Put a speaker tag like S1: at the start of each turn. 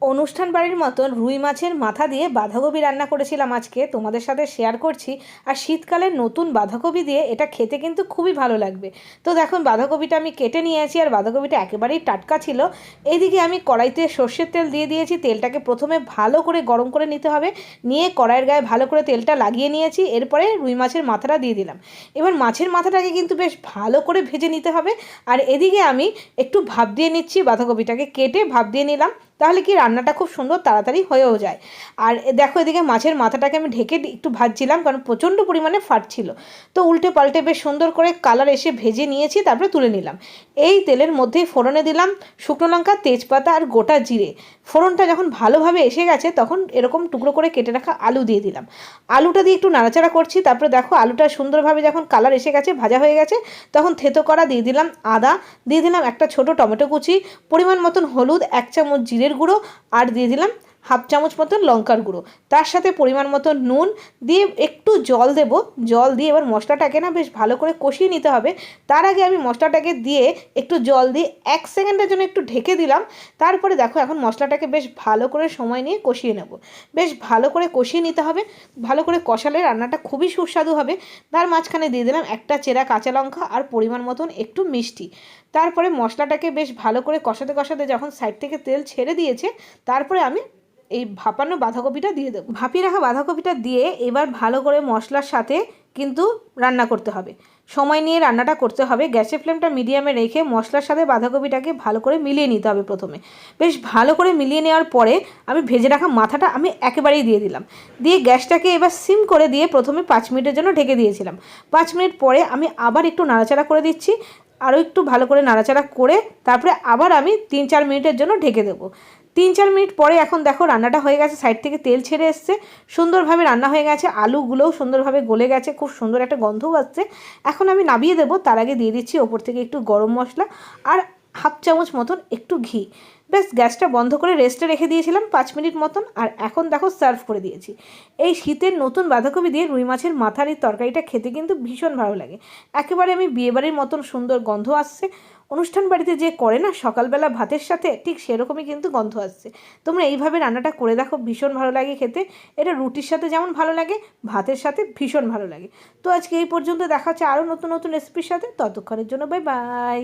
S1: অনুষ্ঠান বাড়ির মতন রুই মাছের মাথা দিয়ে বাঁধাকপি রান্না করেছিলাম আজকে, তোমাদের সাথে শেয়ার করছি। আর শীতকালের নতুন বাঁধাকপি দিয়ে এটা খেতে কিন্তু খুবই ভালো লাগবে। তো দেখুন, বাঁধাকপিটা আমি কেটে নিয়েছি আর বাঁধাকপিটা একেবারেই টাটকা ছিল। এইদিকে আমি কড়াইতে সর্ষের তেল দিয়ে দিয়েছি। তেলটাকে প্রথমে ভালো করে গরম করে নিতে হবে। নিয়ে কড়াইয়ের গায়ে ভালো করে তেলটা লাগিয়ে নিয়েছি। এরপরে রুই মাছের মাথাটা দিয়ে দিলাম। এবার মাছের মাথাটাকে কিন্তু বেশ ভালো করে ভেজে নিতে হবে। আর এদিকে আমি একটু ভাপ দিয়ে নিচ্ছি, বাঁধাকপিটাকে কেটে ভাপ দিয়ে নিলাম, তাহলে কি রান্নাটা খুব সুন্দর তাড়াতাড়ি হয়েও যায়। আর দেখো, এদিকে মাছের মাথাটাকে আমি ঢেকে একটু ভাজছিলাম, কারণ প্রচণ্ড পরিমাণে ফাটছিল। তো উল্টে পাল্টে বেশ সুন্দর করে কালার এসে ভেজে নিয়েছি, তারপরে তুলে নিলাম। এই তেলের মধ্যেই ফোড়নে দিলাম শুকনো লঙ্কা, তেজপাতা আর গোটা জিরে। ফোড়নটা যখন ভালোভাবে এসে গেছে তখন এরকম টুকরো করে কেটে রাখা আলু দিয়ে দিলাম। আলুটা দিয়ে একটু নাড়াচাড়া করছি। তারপরে দেখো, আলুটা সুন্দরভাবে যখন কালার এসে গেছে, ভাজা হয়ে গেছে, তখন থেতো করা দিয়ে দিলাম আদা, দিয়ে দিলাম একটা ছোট টমেটো কুচি, পরিমাণ মতন হলুদ, 1 চামচ জিরের গুঁড়ো, আর দিয়ে দিলাম 1/2 চামচ মতন লঙ্কার গুঁড়ো। তার সাথে পরিমাণ মতো নুন দিয়ে একটু জল দেব। জল দিয়ে এবার মশলাটাকে না বেশ ভালো করে কষিয়ে নিতে হবে। তার আগে আমি মশলাটাকে দিয়ে একটু জল দিয়ে 1 সেকেন্ডের জন্য একটু ঢেকে দিলাম। তারপরে দেখো, এখন মশলাটাকে বেশ ভালো করে সময় নিয়ে কষিয়ে নেব। বেশ ভালো করে কষিয়ে নিতে হবে। ভালো করে কষালে রান্নাটা খুবই সুস্বাদু হবে। তার মাঝখানে দিয়ে দিলাম একটা চেরা কাঁচা লঙ্কা আর পরিমাণ মতন একটু মিষ্টি। তারপরে মশলাটাকে বেশ ভালো করে কষাতে কষাতে যখন সাইড থেকে তেল ছেড়ে দিয়েছে, তারপরে আমি এই ভাপানো বাঁধাকপিটা দিয়ে দেবো। ভাপিয়ে রাখা বাঁধাকপিটা দিয়ে এবার ভালো করে মশলার সাথে কিন্তু রান্না করতে হবে। সময় নিয়ে রান্নাটা করতে হবে। গ্যাসের ফ্লেমটা মিডিয়ামে রেখে মশলার সাথে বাঁধাকপিটাকে ভালো করে মিলিয়ে নিতে হবে। প্রথমে বেশ ভালো করে মিলিয়ে নেওয়ার পরে আমি ভেজে রাখা মাথাটা আমি একেবারেই দিয়ে দিলাম। দিয়ে গ্যাসটাকে এবার সিম করে দিয়ে প্রথমে 5 মিনিটের জন্য ঢেকে দিয়েছিলাম। 5 মিনিট পরে আমি আবার একটু নাড়াচাড়া করে দিচ্ছি। আরও একটু ভালো করে নাড়াচাড়া করে তারপরে আবার আমি 3-4 মিনিটের জন্য ঢেকে দেবো। 3-4 মিনিট পরে এখন দেখো, রান্নাটা হয়ে গেছে। সাইড থেকে তেল ছেড়ে এসছে, সুন্দরভাবে রান্না হয়ে গেছে। আলুগুলোও সুন্দরভাবে গলে গেছে, খুব সুন্দর একটা গন্ধও আসছে। এখন আমি নামিয়ে দেবো। তার আগে দিয়ে দিচ্ছি ওপর থেকে একটু গরম মশলা আর 1/2 চামচ মতন একটু ঘি। ব্যাস, গ্যাসটা বন্ধ করে রেস্টে রেখে দিয়েছিলাম 5 মিনিট মতন। আর এখন দেখো, সার্ভ করে দিয়েছি। এই শীতের নতুন বাঁধাকপি দিয়ে রুই মাছের মাথার এই তরকারিটা খেতে কিন্তু ভীষণ ভালো লাগে। একেবারে আমি বিয়েবাড়ির মতন সুন্দর গন্ধ আসছে। অনুষ্ঠান বাড়িতে যে করে না সকালবেলা ভাতের সাথে, ঠিক সেরকমই কিন্তু গন্ধ আসছে। তোমরা এইভাবে রান্নাটা করে দেখো, ভীষণ ভালো লাগে খেতে। এটা রুটির সাথে যেমন ভালো লাগে, ভাতের সাথে ভীষণ ভালো লাগে। তো আজকে এই পর্যন্ত, দেখা হচ্ছে আরও নতুন নতুন রেসিপির সাথে। ততক্ষণের জন্য বাই বাই।